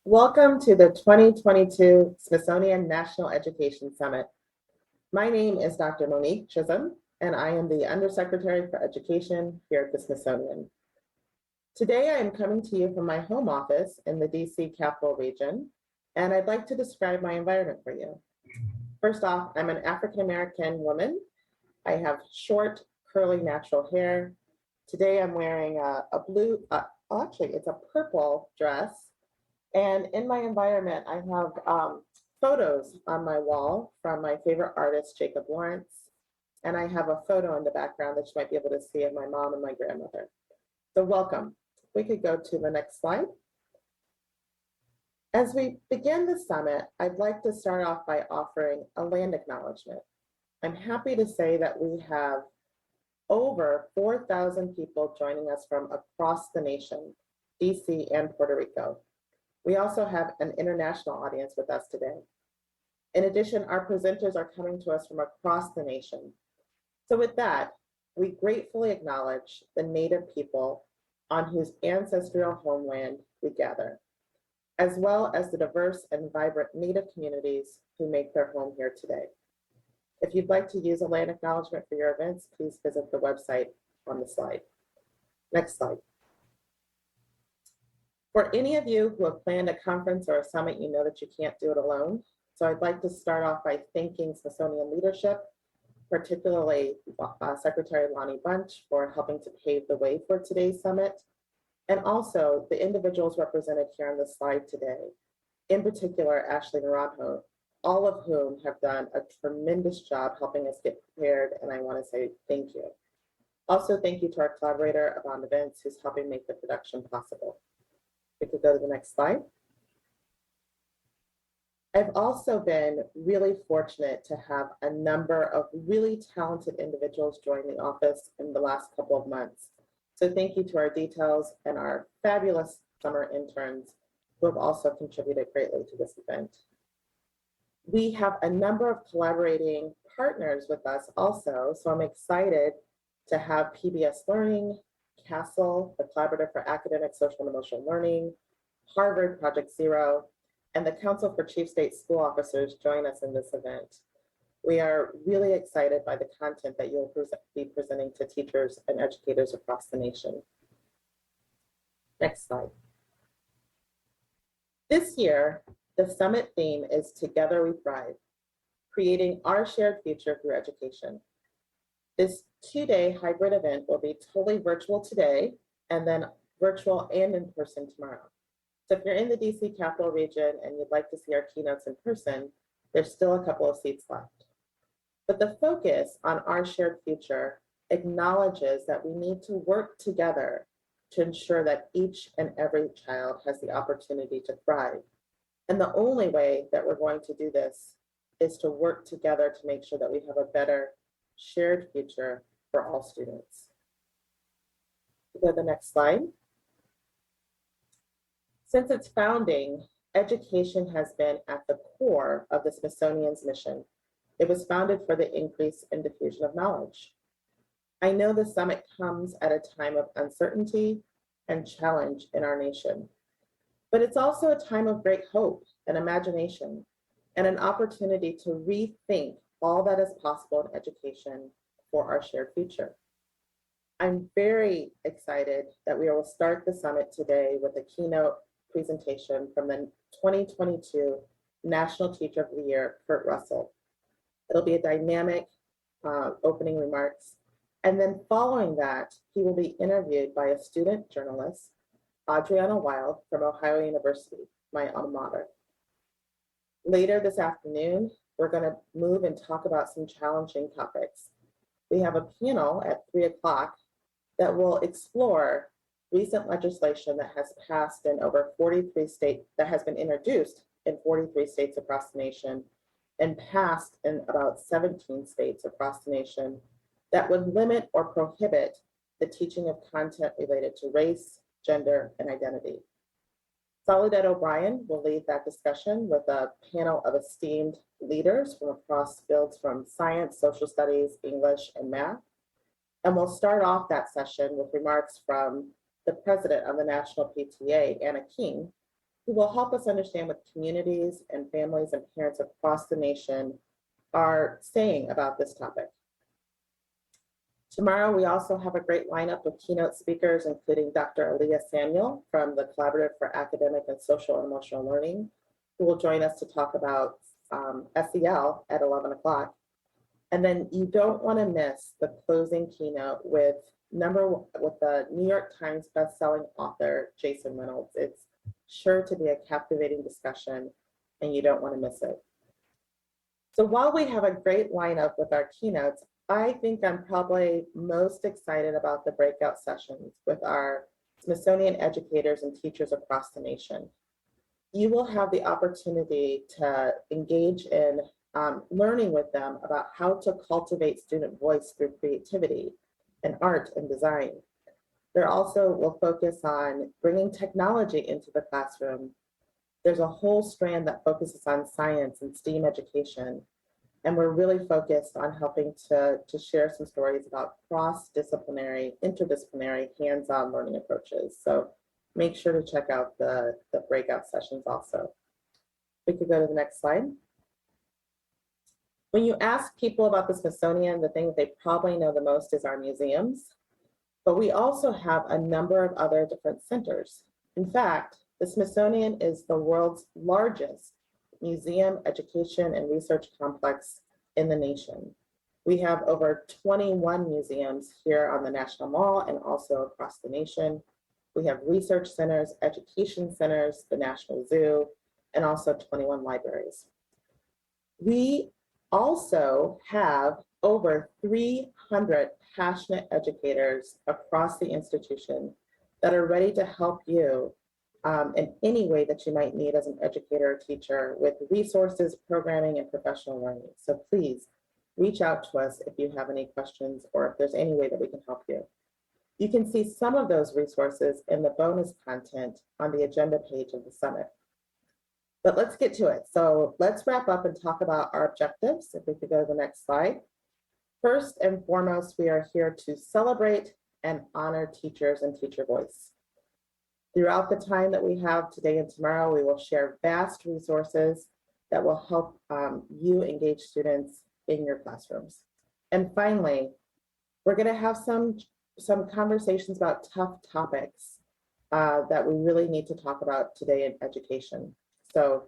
Welcome to the 2022 Smithsonian National Education Summit. My name is Dr. Monique Chisholm, and I am the Undersecretary for Education here at the Smithsonian. Today, I am coming to you from my home office in the DC Capital Region, and I'd like to describe my environment for you. First off, I'm an African-American woman. I have short, curly, natural hair. Today, I'm wearing it's a purple dress. And in my environment, I have photos on my wall from my favorite artist, Jacob Lawrence. And I have a photo in the background that you might be able to see of my mom and my grandmother. So welcome. We could go to the next slide. As we begin the summit, I'd like to start off by offering a land acknowledgement. I'm happy to say that we have over 4,000 people joining us from across the nation, DC and Puerto Rico. We also have an international audience with us today. In addition, our presenters are coming to us from across the nation. So with that, we gratefully acknowledge the Native people on whose ancestral homeland we gather, as well as the diverse and vibrant Native communities who make their home here today. If you'd like to use a land acknowledgement for your events, please visit the website on the slide. Next slide. For any of you who have planned a conference or a summit, you know that you can't do it alone. So I'd like to start off by thanking Smithsonian leadership, particularly Secretary Lonnie Bunch for helping to pave the way for today's summit, and also the individuals represented here on the slide today, in particular, Ashley Naranjo, all of whom have done a tremendous job helping us get prepared, and I want to say thank you. Also, thank you to our collaborator, Avant Events, who's helping make the production possible. We could go to the next slide. I've also been really fortunate to have a number of really talented individuals join the office in the last couple of months. So thank you to our details and our fabulous summer interns who have also contributed greatly to this event. We have a number of collaborating partners with us also, so I'm excited to have PBS Learning, CASTLE, the Collaborative for Academic, Social, and Emotional Learning, Harvard Project Zero, and the Council for Chief State School Officers join us in this event. We are really excited by the content that you'll be presenting to teachers and educators across the nation. Next slide. This year, the summit theme is Together We Thrive, creating our shared future through education. This two-day hybrid event will be totally virtual today and then virtual and in person tomorrow. So if you're in the DC Capital Region and you'd like to see our keynotes in person, there's still a couple of seats left. But the focus on our shared future acknowledges that we need to work together to ensure that each and every child has the opportunity to thrive. And the only way that we're going to do this is to work together to make sure that we have a better shared future for all students. Go to the next slide. Since its founding, education has been at the core of the Smithsonian's mission. It was founded for the increase and diffusion of knowledge. I know the summit comes at a time of uncertainty and challenge in our nation, but it's also a time of great hope and imagination and an opportunity to rethink all that is possible in education for our shared future. I'm very excited that we will start the summit today with a keynote presentation from the 2022 National Teacher of the Year, Kurt Russell. It'll be a dynamic opening remarks. And then following that, he will be interviewed by a student journalist, Audrianna Wilde from Ohio University, my alma mater. Later this afternoon, we're going to move and talk about some challenging topics. We have a panel at 3 o'clock that will explore recent legislation that has passed in over 43 states, that has been introduced in 43 states across the nation and passed in about 17 states across the nation that would limit or prohibit the teaching of content related to race, gender, and identity. Soledad O'Brien will lead that discussion with a panel of esteemed leaders from across fields from science, social studies, English, and math. And we'll start off that session with remarks from the president of the National PTA, Anna King, who will help us understand what communities and families and parents across the nation are saying about this topic. Tomorrow, we also have a great lineup of keynote speakers, including Dr. Aaliyah Samuel from the Collaborative for Academic and Social and Emotional Learning, who will join us to talk about SEL at 11 o'clock. And then you don't want to miss the closing keynote with the New York Times bestselling author, Jason Reynolds. It's sure to be a captivating discussion, and you don't want to miss it. So while we have a great lineup with our keynotes, I think I'm probably most excited about the breakout sessions with our Smithsonian educators and teachers across the nation. You will have the opportunity to engage in learning with them about how to cultivate student voice through creativity and art and design. There also will focus on bringing technology into the classroom. There's a whole strand that focuses on science and STEAM education. And we're really focused on helping to share some stories about cross-disciplinary, interdisciplinary, hands-on learning approaches. So make sure to check out the breakout sessions also. We could go to the next slide. When you ask people about the Smithsonian, the thing that they probably know the most is our museums. But we also have a number of other different centers. In fact, the Smithsonian is the world's largest museum, education, and research complex in the nation. We have over 21 museums here on the National Mall and also across the nation. We have research centers, education centers, the National Zoo, and also 21 libraries. We also have over 300 passionate educators across the institution that are ready to help you in any way that you might need as an educator or teacher with resources, programming, and professional learning. So please reach out to us if you have any questions or if there's any way that we can help you. You can see some of those resources in the bonus content on the agenda page of the summit. But let's get to it. So let's wrap up and talk about our objectives. If we could go to the next slide. First and foremost, we are here to celebrate and honor teachers and teacher voice. Throughout the time that we have today and tomorrow, we will share vast resources that will help you engage students in your classrooms. And finally, we're going to have some conversations about tough topics that we really need to talk about today in education. So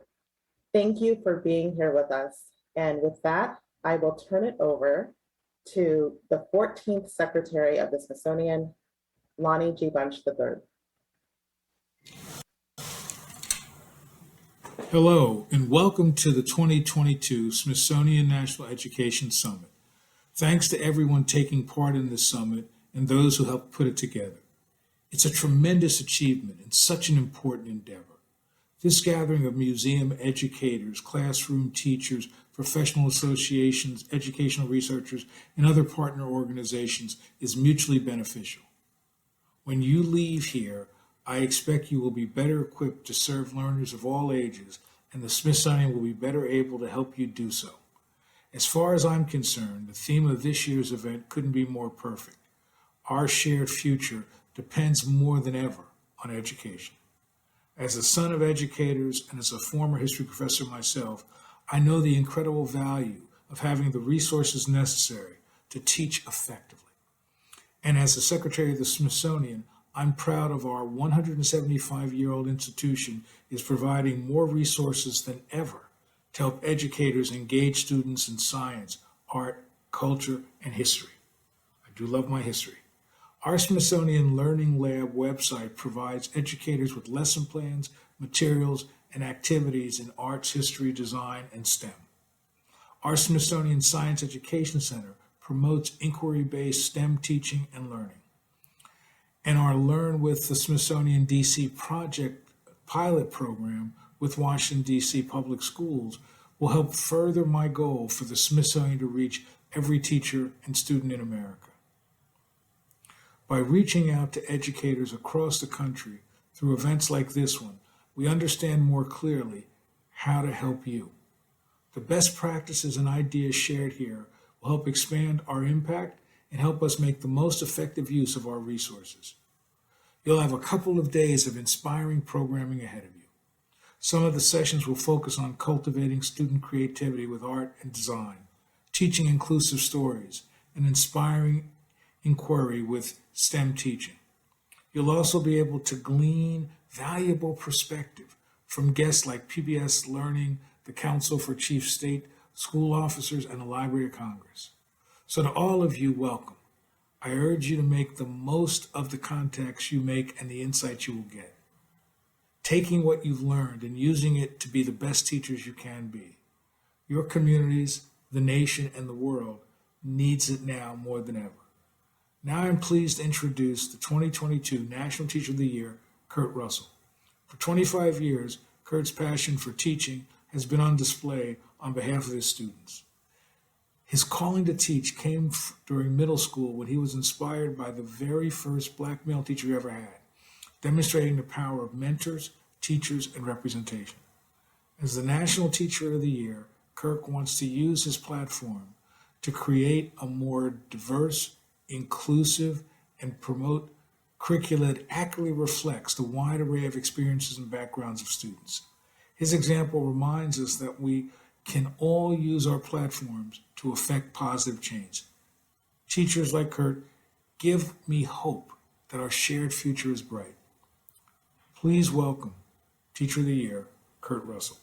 thank you for being here with us. And with that, I will turn it over to the 14th Secretary of the Smithsonian, Lonnie G. Bunch III. Hello, and welcome to the 2022 Smithsonian National Education Summit. Thanks to everyone taking part in this summit and those who helped put it together. It's a tremendous achievement and such an important endeavor. This gathering of museum educators, classroom teachers, professional associations, educational researchers, and other partner organizations is mutually beneficial. When you leave here, I expect you will be better equipped to serve learners of all ages, and the Smithsonian will be better able to help you do so. As far as I'm concerned, the theme of this year's event couldn't be more perfect. Our shared future depends more than ever on education. As a son of educators and as a former history professor myself, I know the incredible value of having the resources necessary to teach effectively. And as the Secretary of the Smithsonian, I'm proud of our 175-year-old institution is providing more resources than ever to help educators engage students in science, art, culture, and history. I do love my history. Our Smithsonian Learning Lab website provides educators with lesson plans, materials, and activities in arts, history, design, and STEM. Our Smithsonian Science Education Center promotes inquiry-based STEM teaching and learning. And our Learn with the Smithsonian DC Project pilot program with Washington, D.C. Public Schools will help further my goal for the Smithsonian to reach every teacher and student in America. By reaching out to educators across the country through events like this one, we understand more clearly how to help you. The best practices and ideas shared here will help expand our impact and help us make the most effective use of our resources. You'll have a couple of days of inspiring programming ahead of you. Some of the sessions will focus on cultivating student creativity with art and design, teaching inclusive stories, and inspiring inquiry with STEM teaching. You'll also be able to glean valuable perspective from guests like PBS Learning, the Council for Chief State School Officers, and the Library of Congress. So to all of you, welcome. I urge you to make the most of the contacts you make and the insights you will get. Taking what you've learned and using it to be the best teachers you can be. Your communities, the nation, and the world needs it now more than ever. Now I'm pleased to introduce the 2022 National Teacher of the Year, Kurt Russell. For 25 years, Kurt's passion for teaching has been on display on behalf of his students. His calling to teach came during middle school when he was inspired by the very first Black male teacher he ever had, demonstrating the power of mentors, teachers, and representation. As the National Teacher of the Year, Kirk wants to use his platform to create a more diverse, inclusive, and promote curricula that accurately reflects the wide array of experiences and backgrounds of students. His example reminds us that we can all use our platforms to affect positive change. Teachers like Kurt give me hope that our shared future is bright. Please welcome Teacher of the Year, Kurt Russell.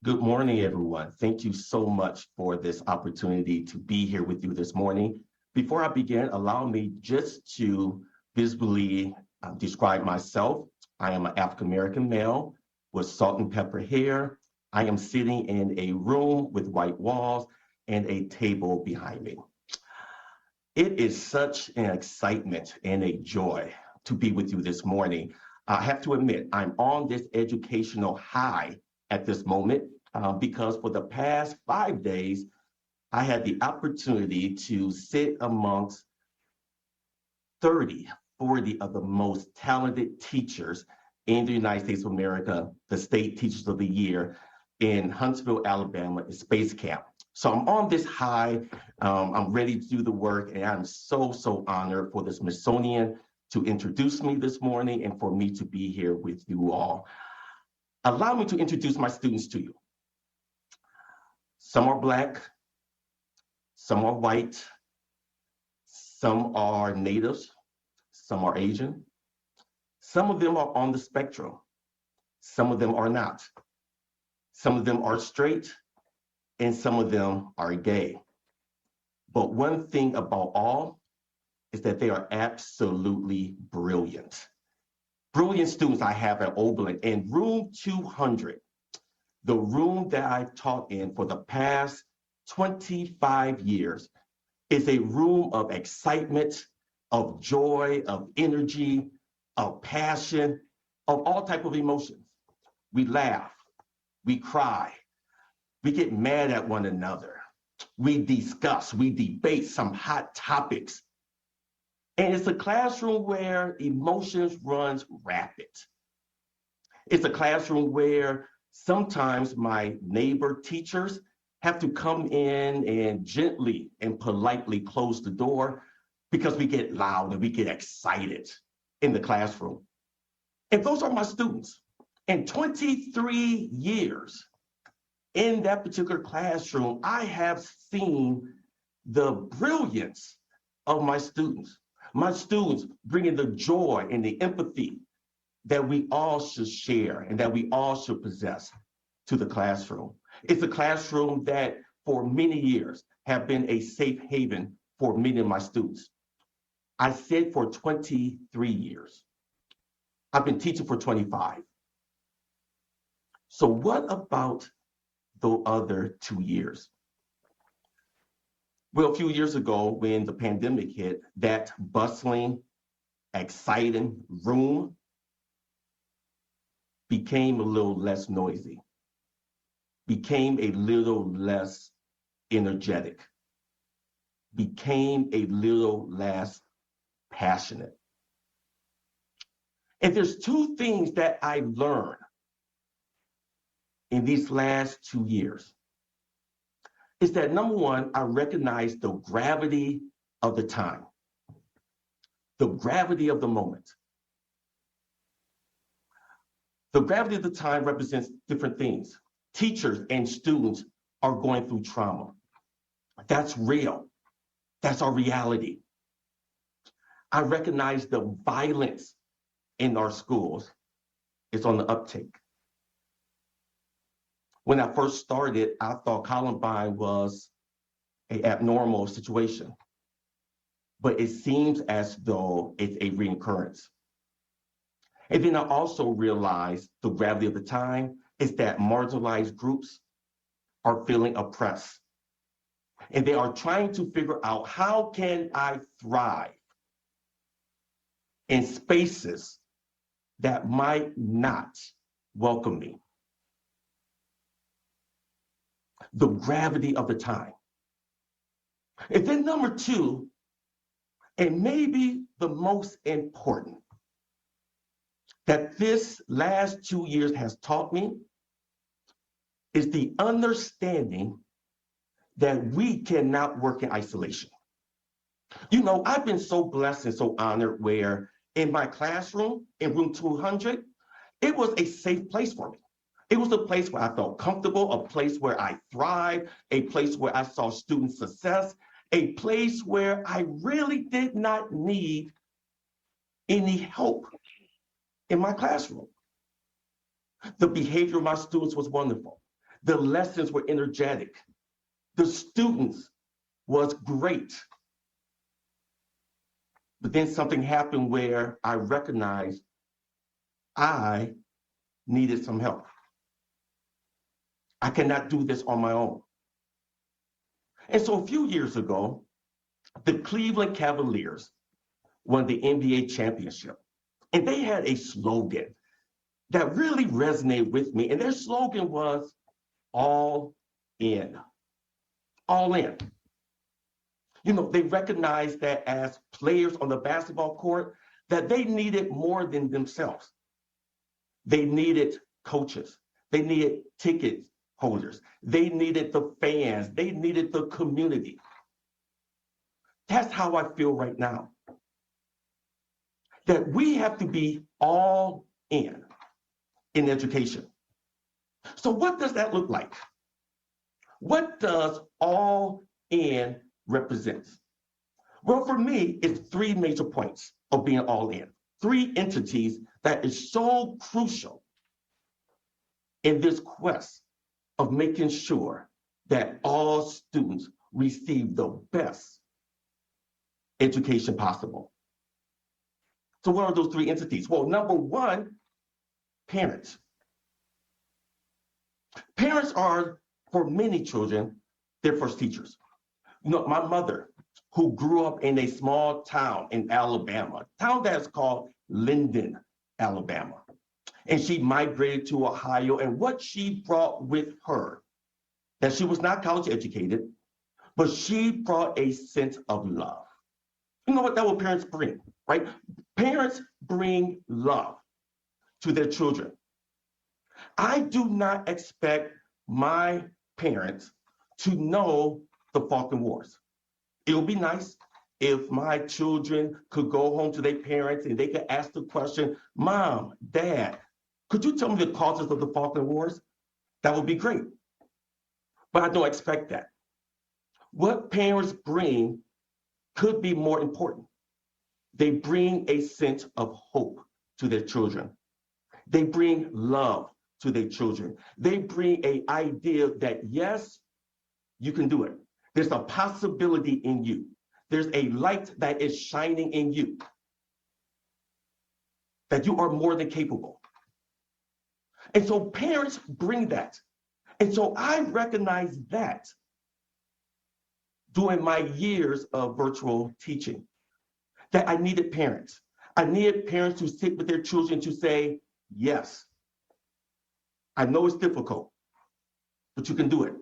Good morning, everyone. Thank you so much for this opportunity to be here with you this morning. Before I begin, allow me just to visibly describe myself. I am an African-American male with salt and pepper hair. I am sitting in a room with white walls and a table behind me. It is such an excitement and a joy to be with you this morning. I have to admit, I'm on this educational high at this moment because for the past 5 days, I had the opportunity to sit amongst 30, 40 of the most talented teachers in the United States of America, the State Teachers of the Year in Huntsville, Alabama, at Space Camp. So I'm on this high, I'm ready to do the work, and I'm so honored for the Smithsonian to introduce me this morning and for me to be here with you all. Allow me to introduce my students to you. Some are Black, some are white, some are natives, some are Asian. Some of them are on the spectrum. Some of them are not. Some of them are straight, and some of them are gay. But one thing about all is that they are absolutely brilliant. Brilliant students I have at Oberlin. In room 200, the room that I've taught in for the past 25 years, is a room of excitement, of joy, of energy, of passion, of all type of emotions. We laugh, we cry, we get mad at one another, we discuss, we debate some hot topics. And it's a classroom where emotions runs rapid. It's a classroom where sometimes my neighbor teachers have to come in and gently and politely close the door because we get loud and we get excited in the classroom. And those are my students. In 23 years in that particular classroom, I have seen the brilliance of my students. My students bringing the joy and the empathy that we all should share and that we all should possess to the classroom. It's a classroom that for many years have been a safe haven for many of my students. I said for 23 years. I've been teaching for 25. So what about the other 2 years? Well, a few years ago when the pandemic hit, that bustling, exciting room became a little less noisy, became a little less energetic, became a little less passionate. And there's two things that I learned in these last 2 years. Is that number one, I recognize the gravity of the time, the gravity of the moment. The gravity of the time represents different things. Teachers and students are going through trauma. That's real. That's our reality. I recognize the violence in our schools is on the uptake. When I first started, I thought Columbine was an abnormal situation, but it seems as though it's a reoccurrence. And then I also realized the gravity of the time is that marginalized groups are feeling oppressed. And they are trying to figure out, how can I thrive in spaces that might not welcome me? The gravity of the time. And then number two, and maybe the most important, that this last 2 years has taught me is the understanding that we cannot work in isolation. You know, I've been so blessed and so honored where in my classroom, in room 200, it was a safe place for me. It was a place where I felt comfortable, a place where I thrived, a place where I saw student success, a place where I really did not need any help in my classroom. The behavior of my students was wonderful. The lessons were energetic. The students was great. But then something happened where I recognized I needed some help. I cannot do this on my own. And so a few years ago, the Cleveland Cavaliers won the NBA championship. And they had a slogan that really resonated with me. And their slogan was all in. All in. You know, they recognized that as players on the basketball court, that they needed more than themselves. They needed coaches. They needed ticket holders. They needed the fans. They needed the community. That's how I feel right now. That we have to be all in education. So what does that look like? What does all in represent? Well, for me, it's three major points of being all in. Three entities that is so crucial in this quest of making sure that all students receive the best education possible. So what are those three entities? Well, number one, parents. Parents are, for many children, their first teachers. You know, my mother, who grew up in a small town in Alabama, a town that's called Linden, Alabama. And she migrated to Ohio, and what she brought with her, that she was not college educated, but she brought a sense of love. You know what? That's what parents bring, right? Parents bring love to their children. I do not expect my parents to know the Falkland Wars. It would be nice if my children could go home to their parents and they could ask the question, Mom, Dad, could you tell me the causes of the Falkland Wars? That would be great. But I don't expect that. What parents bring could be more important. They bring a sense of hope to their children. They bring love to their children. They bring an idea that, yes, you can do it. There's a possibility in you. There's a light that is shining in you, that you are more than capable. And so parents bring that. And so I recognize that during my years of virtual teaching, that I needed parents. I needed parents to sit with their children to say, yes, I know it's difficult, but you can do it.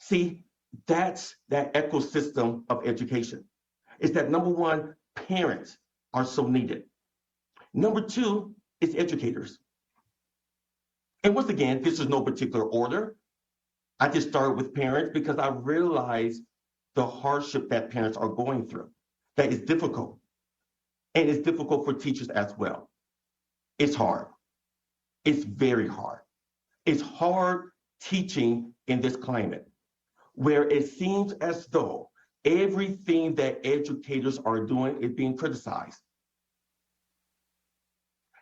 See, that's that ecosystem of education. Is that number one, parents are so needed. Number two is educators. And once again, this is no particular order. I just started with parents because I realized the hardship that parents are going through. That is difficult. And it's difficult for teachers as well. It's hard. It's very hard. It's hard teaching in this climate where it seems as though everything that educators are doing is being criticized.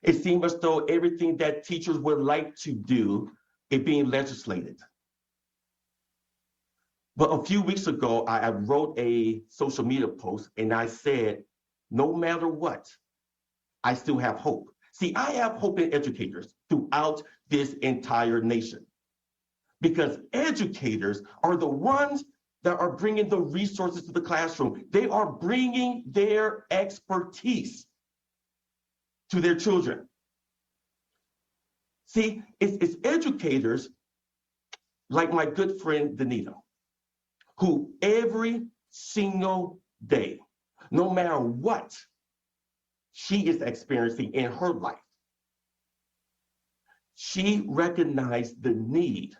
It seems as though everything that teachers would like to do is being legislated. But a few weeks ago, I wrote a social media post and I said, no matter what, I still have hope. See, I have hope in educators throughout this entire nation because educators are the ones that are bringing the resources to the classroom. They are bringing their expertise to their children. See, it's educators like my good friend, Danita, who every single day, no matter what she is experiencing in her life, she recognized the need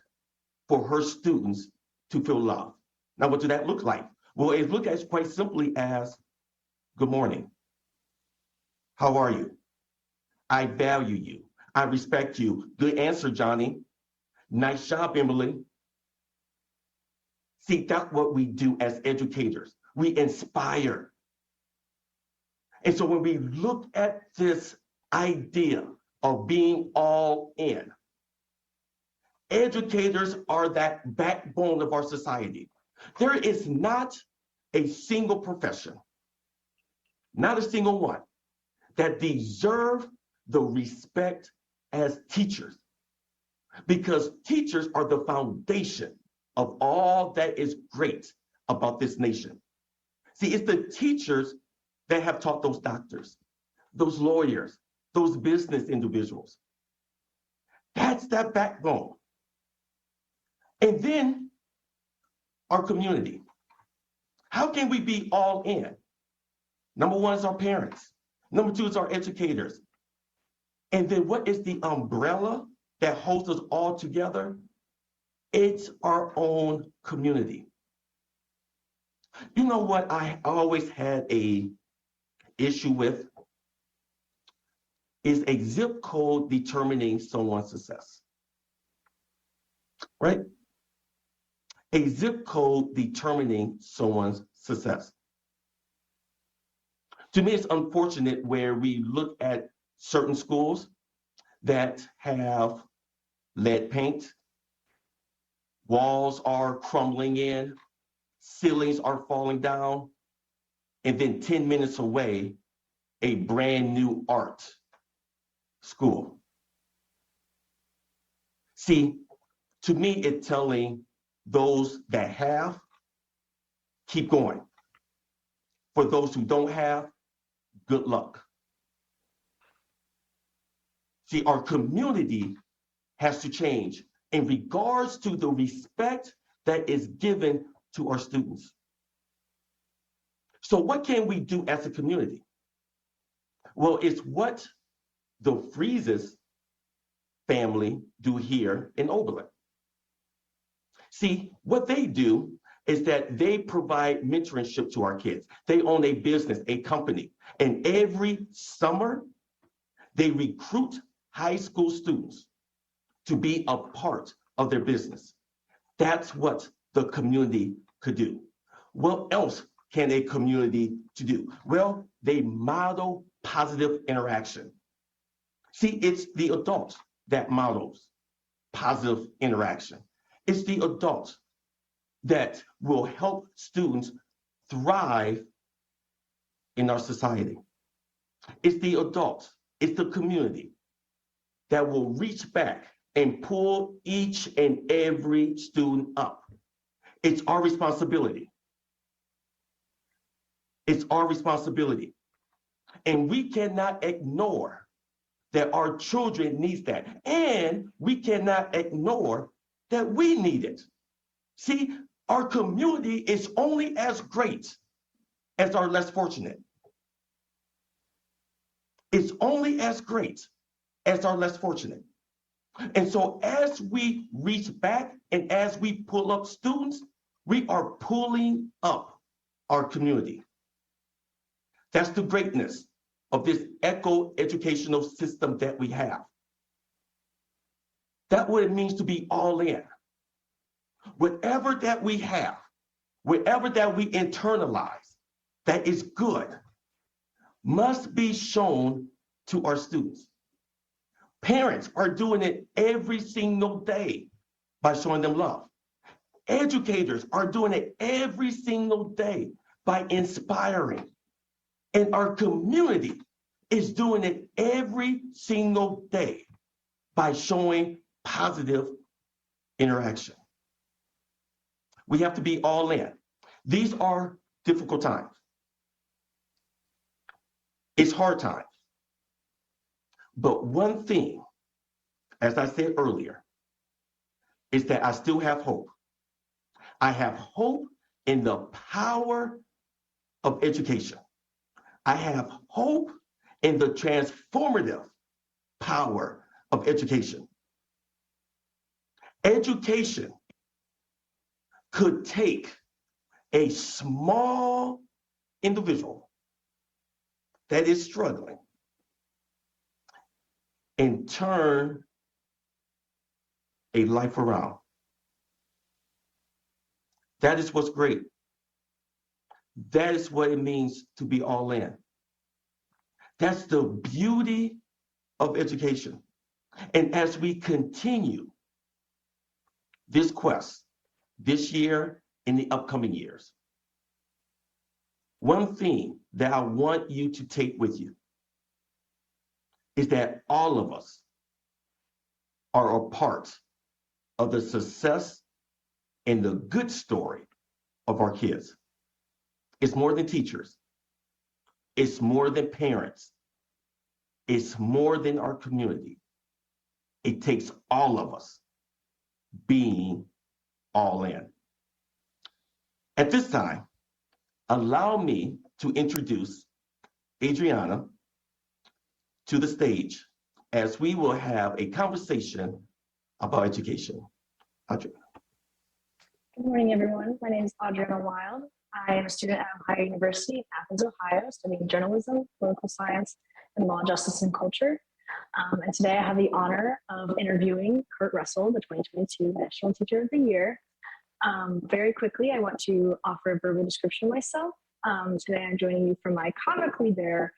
for her students to feel loved. Now, what does that look like? Well, it looks as quite simply as, good morning. How are you? I value you. I respect you. Good answer, Johnny. Nice job, Emily. See, that's what we do as educators. We inspire. And so when we look at this idea of being all in, educators are that backbone of our society. There is not a single profession, not a single one, that deserve the respect as teachers, because teachers are the foundation of all that is great about this nation. See, it's the teachers that have taught those doctors, those lawyers, those business individuals. That's that backbone. And then our community. How can we be all in? Number one is our parents. Number two is our educators. And then what is the umbrella that holds us all together? It's our own community. You know what I always had a issue with is a zip code determining someone's success, right? A zip code determining someone's success. To me, it's unfortunate where we look at certain schools that have lead paint, walls are crumbling in, ceilings are falling down, and then 10 minutes away, a brand new art school. See, to me, it's telling those that have, keep going. For those who don't have, good luck. See, our community has to change in regards to the respect that is given to our students. So what can we do as a community? Well, it's what the Freezes family do here in Oberlin. See, what they do is that they provide mentorship to our kids. They own a business, a company, and every summer they recruit high school students to be a part of their business. That's what the community could do. What else can a community do? Well, they model positive interaction. See, it's the adult that models positive interaction. It's the adult that will help students thrive in our society. It's the adult, it's the community that will reach back and pull each and every student up. It's our responsibility. It's our responsibility. And we cannot ignore that our children need that. And we cannot ignore that we need it. See, our community is only as great as our less fortunate. It's only as great as our less fortunate. And so as we reach back and as we pull up students, we are pulling up our community. That's the greatness of this eco-educational system that we have. That's what it means to be all in. Whatever that we have, whatever that we internalize that is good, must be shown to our students. Parents are doing it every single day by showing them love. Educators are doing it every single day by inspiring. And our community is doing it every single day by showing positive interaction. We have to be all in. These are difficult times. It's hard times. But one thing, as I said earlier, is that I still have hope. I have hope in the power of education. I have hope in the transformative power of education. Education could take a small individual that is struggling and turn a life around. That is what's great. That is what it means to be all in. That's the beauty of education. And as we continue this quest this year and the upcoming years, one thing that I want you to take with you is that all of us are a part of the success and the good story of our kids. It's more than teachers. It's more than parents. It's more than our community. It takes all of us being all in. At this time, allow me to introduce Audrianna to the stage as we will have a conversation about education. Audrey. Good morning, everyone. My name is Audrianna Wilde. I am a student at Ohio University in Athens, Ohio, studying journalism, political science, and law, justice, and culture. And today I have the honor of interviewing Kurt Russell, the 2022 National Teacher of the Year. Very quickly, I want to offer a verbal description of myself. Today I'm joining you from my comically bare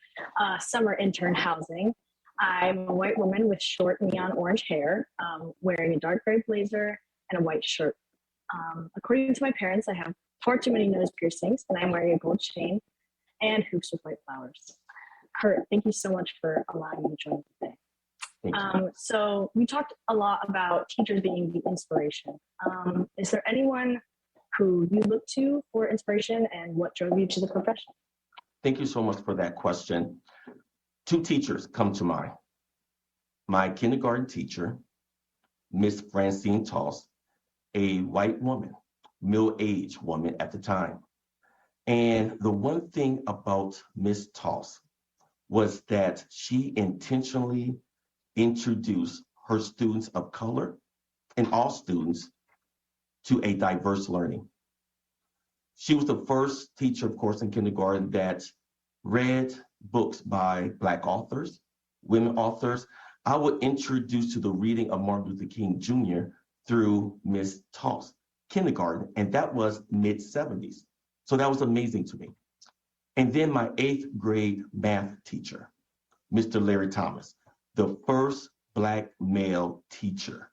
summer intern housing. I'm a white woman with short neon orange hair, wearing a dark gray blazer and a white shirt. According to my parents, I have far too many nose piercings, and I'm wearing a gold chain and hoops with white flowers. Kurt, thank you so much for allowing me to join today. So we talked a lot about teachers being the inspiration. Is there anyone who you look to for inspiration, and what drove you to the profession? Thank you so much for that question. Two teachers come to mind. My kindergarten teacher, Miss Francine Toss, a white woman, middle-aged woman at the time. And the one thing about Miss Toss was that she intentionally introduced her students of color and all students to a diverse learning. She was the first teacher, of course, in kindergarten that read books by Black authors, women authors. I would introduce to the reading of Martin Luther King Jr. through Miss Toss, kindergarten, and that was mid-70s. So that was amazing to me. And then my 8th grade math teacher, Mr. Larry Thomas, the first Black male teacher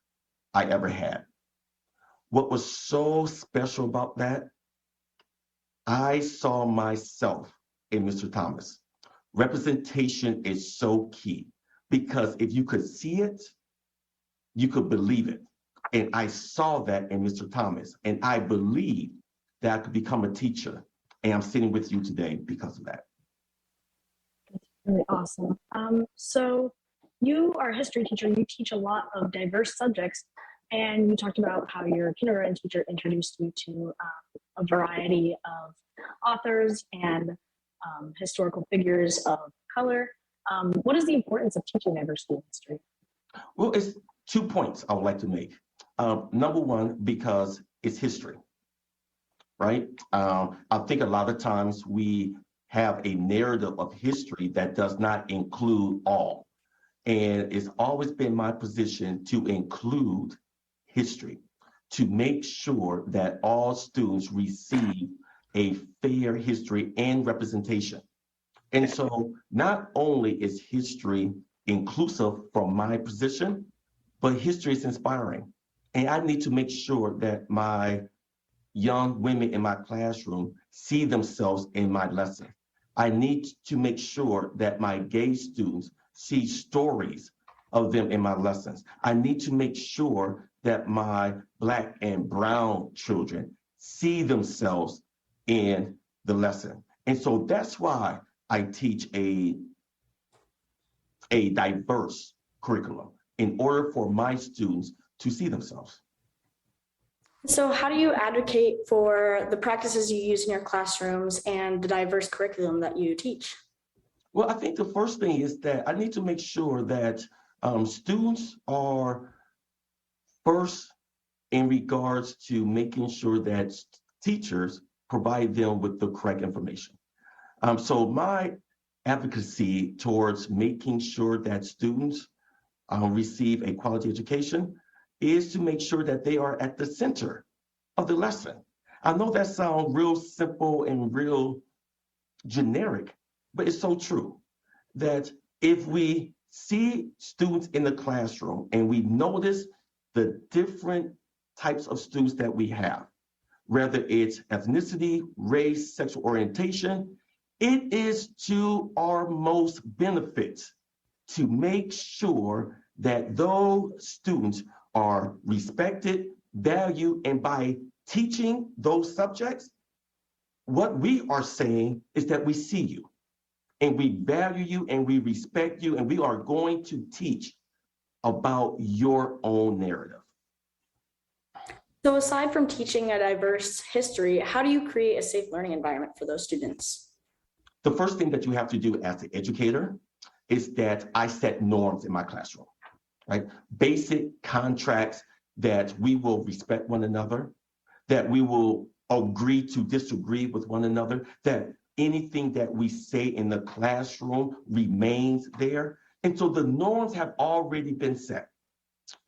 I ever had. What was so special about that, I saw myself in Mr. Thomas. Representation is so key, because if you could see it, you could believe it. And I saw that in Mr. Thomas, and I believed that I could become a teacher. And I'm sitting with you today because of that. That's really awesome. So you are a history teacher. You teach a lot of diverse subjects, and you talked about how your kindergarten teacher introduced you to a variety of authors and historical figures of color. What is the importance of teaching diversity in history? Well, it's 2 points I would like to make. Number one, because it's history, right? I think a lot of times we have a narrative of history that does not include all. And it's always been my position to include history, to make sure that all students receive a fair history and representation. And so not only is history inclusive from my position, but history is inspiring. And I need to make sure that my young women in my classroom see themselves in my lesson. I need to make sure that my gay students see stories of them in my lessons. I need to make sure that my Black and brown children see themselves in the lesson. And so that's why I teach a diverse curriculum in order for my students to see themselves. So how do you advocate for the practices you use in your classrooms and the diverse curriculum that you teach? Well, I think the first thing is that I need to make sure that students are first in regards to making sure that teachers provide them with the correct information. So my advocacy towards making sure that students receive a quality education is to make sure that they are at the center of the lesson. I know that sounds real simple and real generic, but it's so true that if we see students in the classroom and we notice the different types of students that we have, whether it's ethnicity, race, sexual orientation, it is to our most benefit to make sure that those students are respected, valued, and by teaching those subjects, what we are saying is that we see you and we value you and we respect you, and we are going to teach about your own narrative. So aside from teaching a diverse history, how do you create a safe learning environment for those students? The first thing that you have to do as an educator is that I set norms in my classroom, right? Basic contracts that we will respect one another, that we will agree to disagree with one another, that anything that we say in the classroom remains there. And so the norms have already been set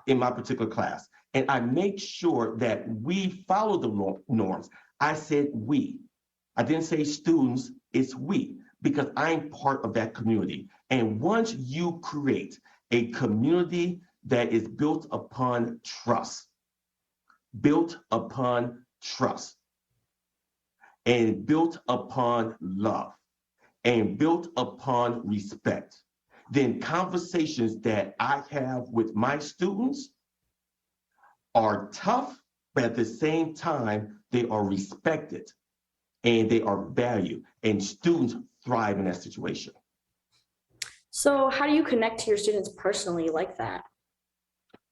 in my particular class. And I make sure that we follow the norms. I said we. I didn't say students, it's we, because I'm part of that community. And once you create a community that is built upon trust, and built upon love, and built upon respect, then conversations that I have with my students are tough, but at the same time, they are respected and they are valued, and students thrive in that situation. So how do you connect to your students personally like that?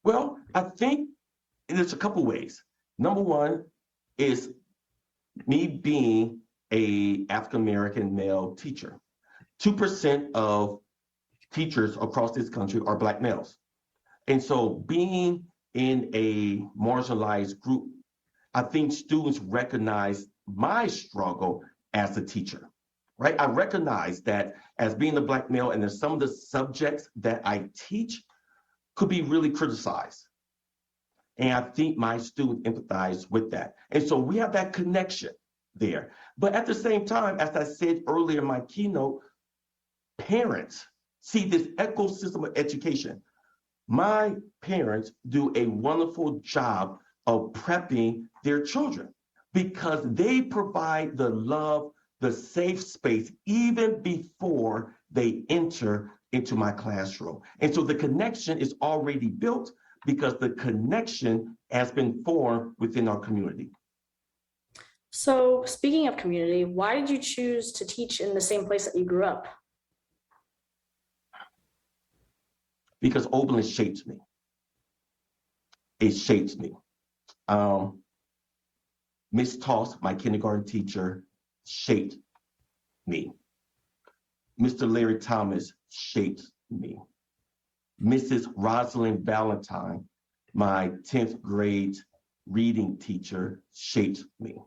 Well, I think there's a couple ways. Number one is me being an African-American male teacher. 2% of teachers across this country are Black males. And so being in a marginalized group, I think students recognize my struggle as a teacher, right? I recognize that as being a Black male, and there's some of the subjects that I teach could be really criticized. And I think my students empathize with that. And so we have that connection there. But at the same time, as I said earlier in my keynote, parents see this ecosystem of education. My parents do a wonderful job of prepping their children because they provide the love, the safe space, even before they enter into my classroom. And so the connection is already built because the connection has been formed within our community. So speaking of community, why did you choose to teach in the same place that you grew up? Because Oberlin shaped me. It shaped me. Miss Toss, my kindergarten teacher, shaped me. Mr. Larry Thomas shaped me. Mrs. Rosalind Valentine, my 10th grade reading teacher, shaped me.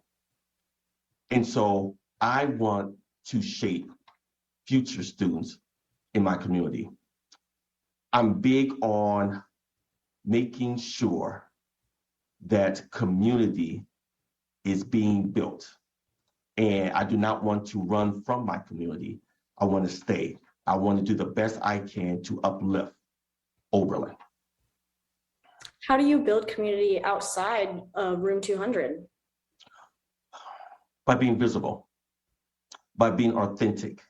And so I want to shape future students in my community. I'm big on making sure that community is being built. And I do not want to run from my community. I want to stay. I want to do the best I can to uplift Oberlin. How do you build community outside of room 200? By being visible, by being authentic,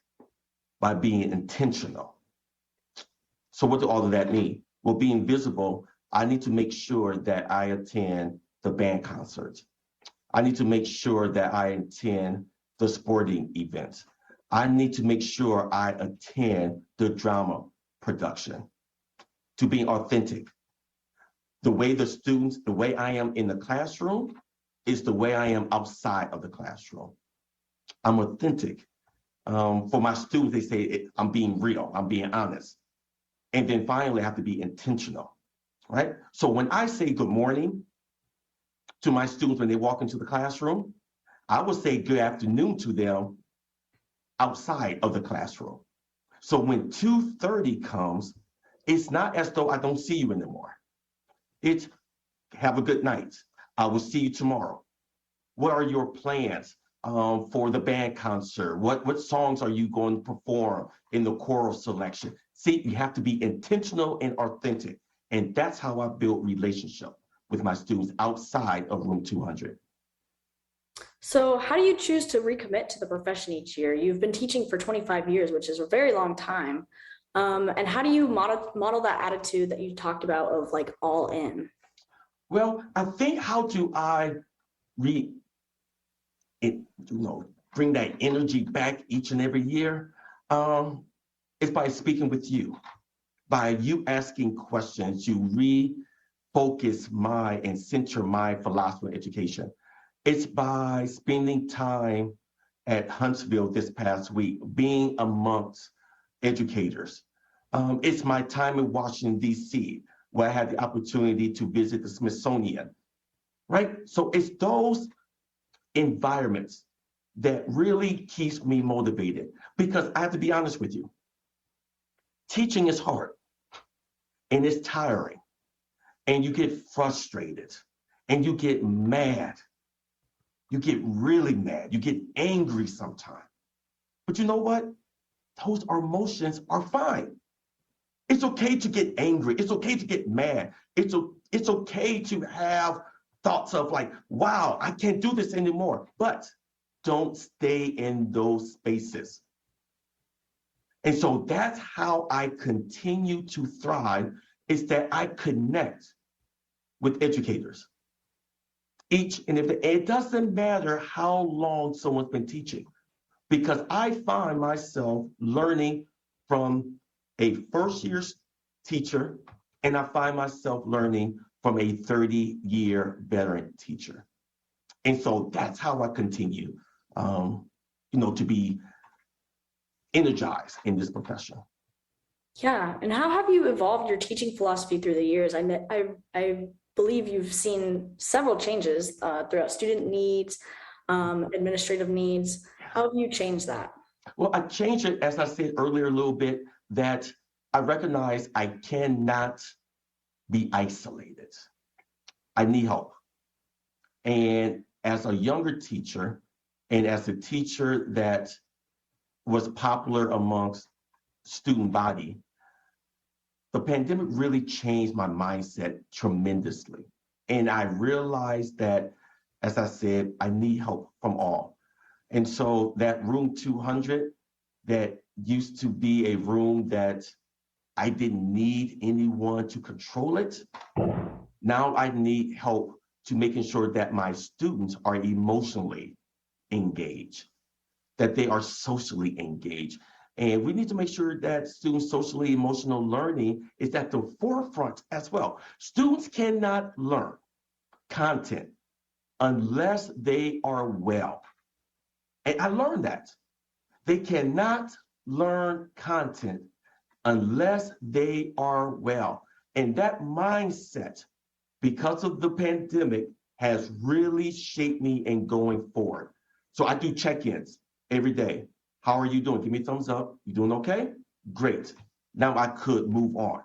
by being intentional. So what do all of that mean? Well, being visible, I need to make sure that I attend the band concerts. I need to make sure that I attend the sporting events. I need to make sure I attend the drama production. To being authentic. The way I am in the classroom is the way I am outside of the classroom. I'm authentic. For my students, they say I'm being real, I'm being honest. And then finally, I have to be intentional, right? So when I say good morning to my students when they walk into the classroom, I will say good afternoon to them outside of the classroom. So when 2:30 comes, it's not as though I don't see you anymore. It's have a good night. I will see you tomorrow. What are your plans for the band concert? What songs are you going to perform in the choral selection? See, you have to be intentional and authentic. And that's how I build relationship with my students outside of room 200. So how do you choose to recommit to the profession each year? You've been teaching for 25 years, which is a very long time. And how do you model that attitude that you talked about of like all in? Well, I think how do I bring that energy back each and every year? It's by speaking with you. By you asking questions, you refocus and center my philosophy of education. It's by spending time at Huntsville this past week, being amongst educators. It's my time in Washington, D.C., where I had the opportunity to visit the Smithsonian, right? So it's those environments that really keeps me motivated, because I have to be honest with you, teaching is hard and it's tiring, and you get frustrated and you get mad. You get really mad, you get angry sometimes. But you know what? Those emotions are fine. It's okay to get angry. It's okay to get mad. It's okay to have thoughts of like, wow, I can't do this anymore. But don't stay in those spaces. And so that's how I continue to thrive, is that I connect with educators. It doesn't matter how long someone's been teaching, because I find myself learning from a first-year teacher, and I find myself learning from a 30-year veteran teacher. And so that's how I continue, to be energized in this profession. Yeah, and how have you evolved your teaching philosophy through the years? I believe you've seen several changes throughout student needs, administrative needs. How have you changed that? Well, I changed it, as I said earlier a little bit, that I recognize I cannot be isolated. I need help. And as a younger teacher, and as a teacher that was popular amongst student body, the pandemic really changed my mindset tremendously. And I realized that, as I said, I need help from all. And so that room 200, that used to be a room that I didn't need anyone to control it. Now I need help to making sure that my students are emotionally engaged, that they are socially engaged. And we need to make sure that students' socially emotional learning is at the forefront as well. Students cannot learn content unless they are well. And I learned that. They cannot learn content unless they are well. And that mindset, because of the pandemic, has really shaped me in going forward. So I do check-ins every day. How are you doing? Give me a thumbs up. You doing okay? Great. Now I could move on.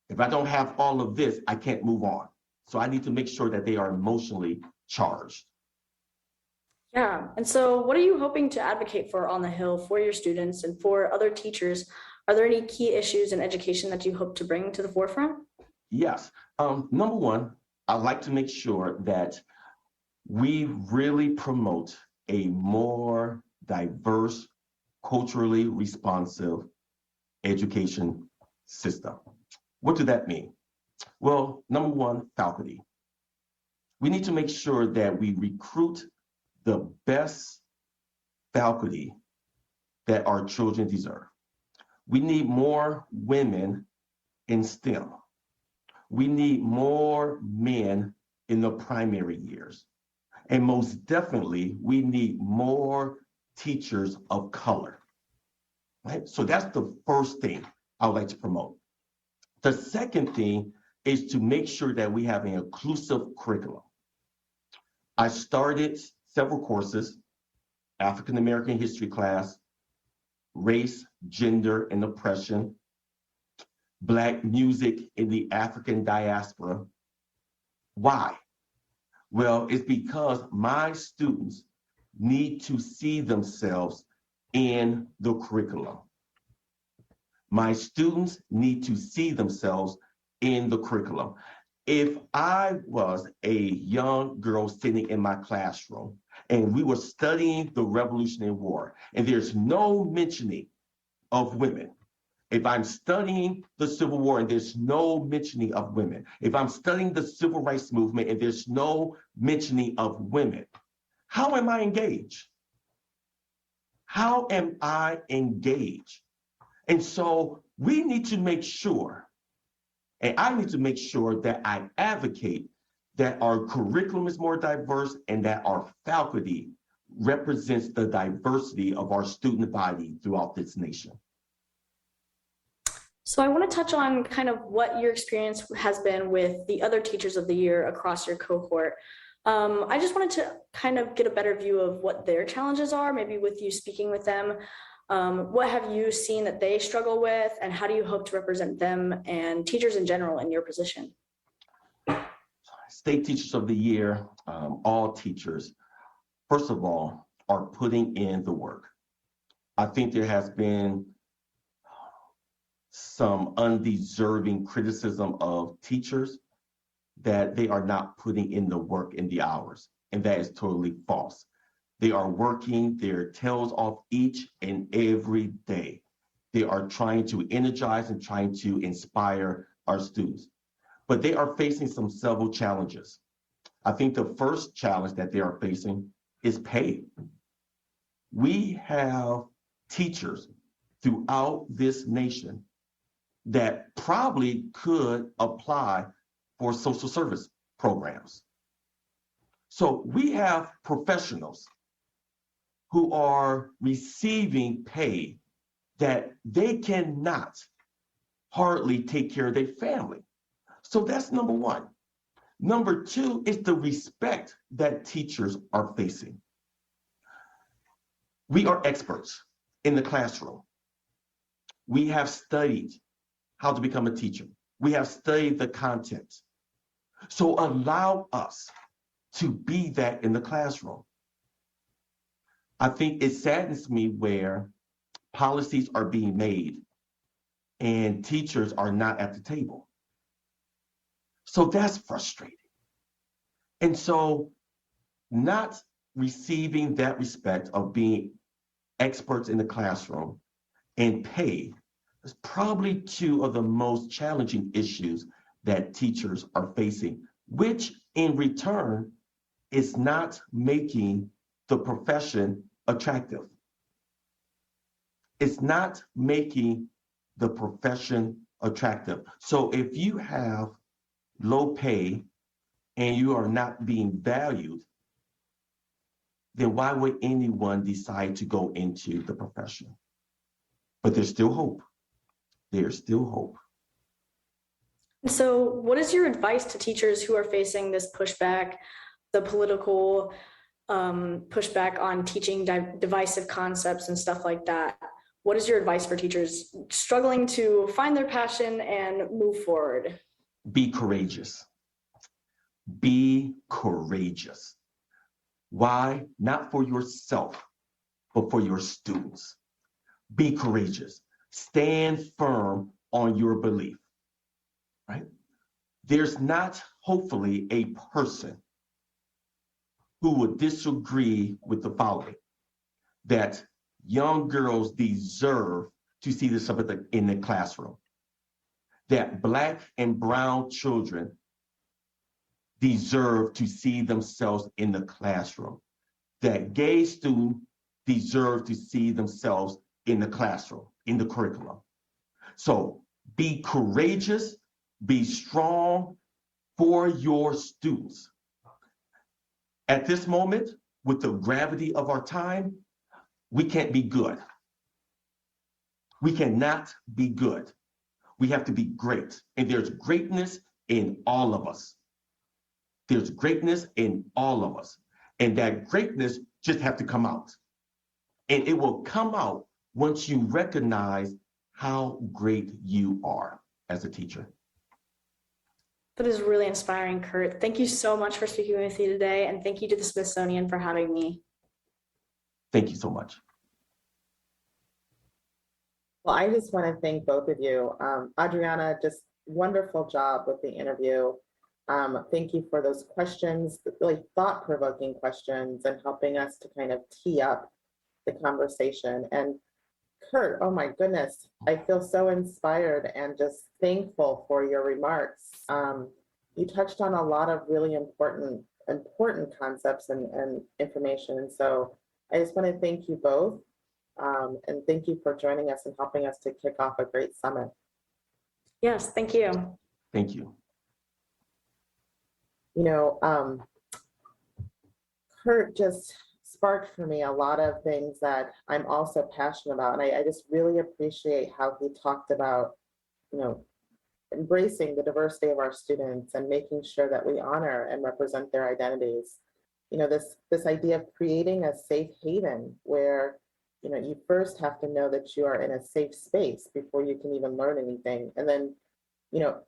If I don't have all of this, I can't move on. So I need to make sure that they are emotionally charged. Yeah. And so what are you hoping to advocate for on the Hill for your students and for other teachers? Are there any key issues in education that you hope to bring to the forefront? Yes. Number one, I'd like to make sure that we really promote a more diverse, culturally responsive education system. What does that mean? Well, number one, faculty. We need to make sure that we recruit the best faculty that our children deserve. We need more women in STEM. We need more men in the primary years. And most definitely, we need more teachers of color. Right? So that's the first thing I would like to promote. The second thing is to make sure that we have an inclusive curriculum. I started several courses, African American history class, race, gender, and oppression, Black music in the African diaspora. Why? Well, it's because my students need to see themselves in the curriculum. My students need to see themselves in the curriculum. If I was a young girl sitting in my classroom and we were studying the Revolutionary War and there's no mentioning of women, if I'm studying the Civil War and there's no mentioning of women, if I'm studying the Civil Rights Movement and there's no mentioning of women, how am I engaged? How am I engaged? And so we need to make sure, and I need to make sure that I advocate that our curriculum is more diverse and that our faculty represents the diversity of our student body throughout this nation. So I want to touch on kind of what your experience has been with the other Teachers of the Year across your cohort. I just wanted to kind of get a better view of what their challenges are, maybe with you speaking with them. What have you seen that they struggle with, and how do you hope to represent them and teachers in general in your position? State Teachers of the Year, all teachers, first of all, are putting in the work. I think there has been some undeserving criticism of teachers that they are not putting in the work in the hours, and that is totally false. They are working their tails off each and every day. They are trying to energize and trying to inspire our students, but they are facing several challenges. I think the first challenge that they are facing is pay. We have teachers throughout this nation that probably could apply for social service programs. So we have professionals who are receiving pay that they cannot hardly take care of their family. So that's number one. Number two is the respect that teachers are facing. We are experts in the classroom. We have studied how to become a teacher. We have studied the content. So allow us to be that in the classroom. I think it saddens me where policies are being made and teachers are not at the table. So that's frustrating. And so not receiving that respect of being experts in the classroom and pay is probably two of the most challenging issues that teachers are facing, which in return is not making the profession attractive. It's not making the profession attractive. So if you have low pay and you are not being valued, then why would anyone decide to go into the profession? But there's still hope. There's still hope. So what is your advice to teachers who are facing this pushback, the political pushback on teaching divisive concepts and stuff like that? What is your advice for teachers struggling to find their passion and move forward. Be courageous. Be courageous. Why? Not for yourself, but for your students. Be courageous. Stand firm on your belief, right? There's not, hopefully, a person who would disagree with the following, that young girls deserve to see the subject in the classroom, that Black and brown children deserve to see themselves in the classroom, that gay students deserve to see themselves in the classroom, in the curriculum. So be courageous, be strong for your students. At this moment, with the gravity of our time, we can't be good. We cannot be good. We have to be great. And there's greatness in all of us. There's greatness in all of us. And that greatness just have to come out. And it will come out once you recognize how great you are as a teacher. That is really inspiring, Kurt. Thank you so much for speaking with me today, and thank you to the Smithsonian for having me. Thank you so much. Well, I just want to thank both of you. Audrianna, just wonderful job with the interview. Thank you for those questions, really thought-provoking questions, and helping us to kind of tee up the conversation. And Kurt, oh my goodness, I feel so inspired and just thankful for your remarks. You touched on a lot of really important concepts and information. And so I just want to thank you both. And thank you for joining us and helping us to kick off a great summit. Yes, thank you. Thank you. You know, Kurt just sparked for me a lot of things that I'm also passionate about. And I just really appreciate how he talked about, you know, embracing the diversity of our students and making sure that we honor and represent their identities. You know, this idea of creating a safe haven where, you know, you first have to know that you are in a safe space before you can even learn anything. And then, you know,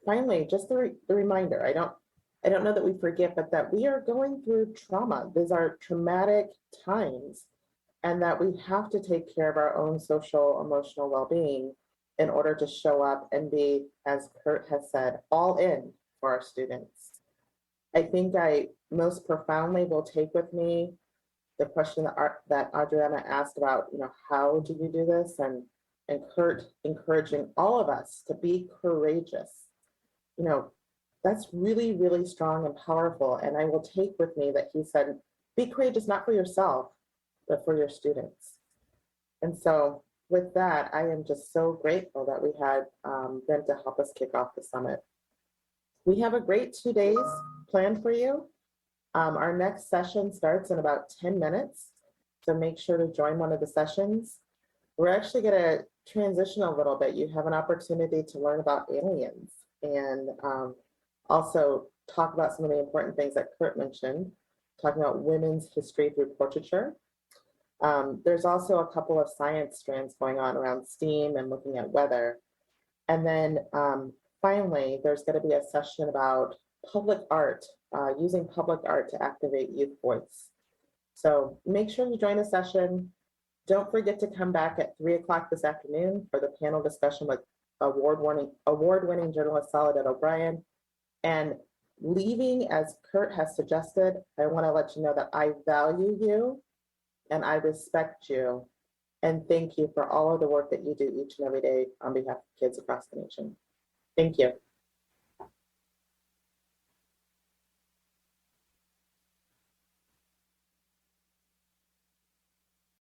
finally, just the reminder, I don't know that we forget, but that we are going through trauma. These are traumatic times, and that we have to take care of our own social, emotional well-being in order to show up and be, as Kurt has said, all in for our students. I think I most profoundly will take with me the question that Audrianna asked about, you know, how do you do this? And Kurt encouraging all of us to be courageous. You know, that's really, really strong and powerful. And I will take with me that he said, be courageous, not for yourself, but for your students. And so with that, I am just so grateful that we had them to help us kick off the summit. We have a great 2 days planned for you. Our next session starts in about 10 minutes. So make sure to join one of the sessions. We're actually going to transition a little bit. You have an opportunity to learn about aliens and also talk about some of the important things that Kurt mentioned, talking about women's history through portraiture. There's also a couple of science strands going on around STEAM and looking at weather. And then finally, there's going to be a session about public art, using public art to activate youth voice. So make sure you join a session. Don't forget to come back at 3 o'clock this afternoon for the panel discussion with award-winning journalist Soledad O'Brien. And leaving, as Kurt has suggested, I want to let you know that I value you and I respect you. And thank you for all of the work that you do each and every day on behalf of kids across the nation. Thank you.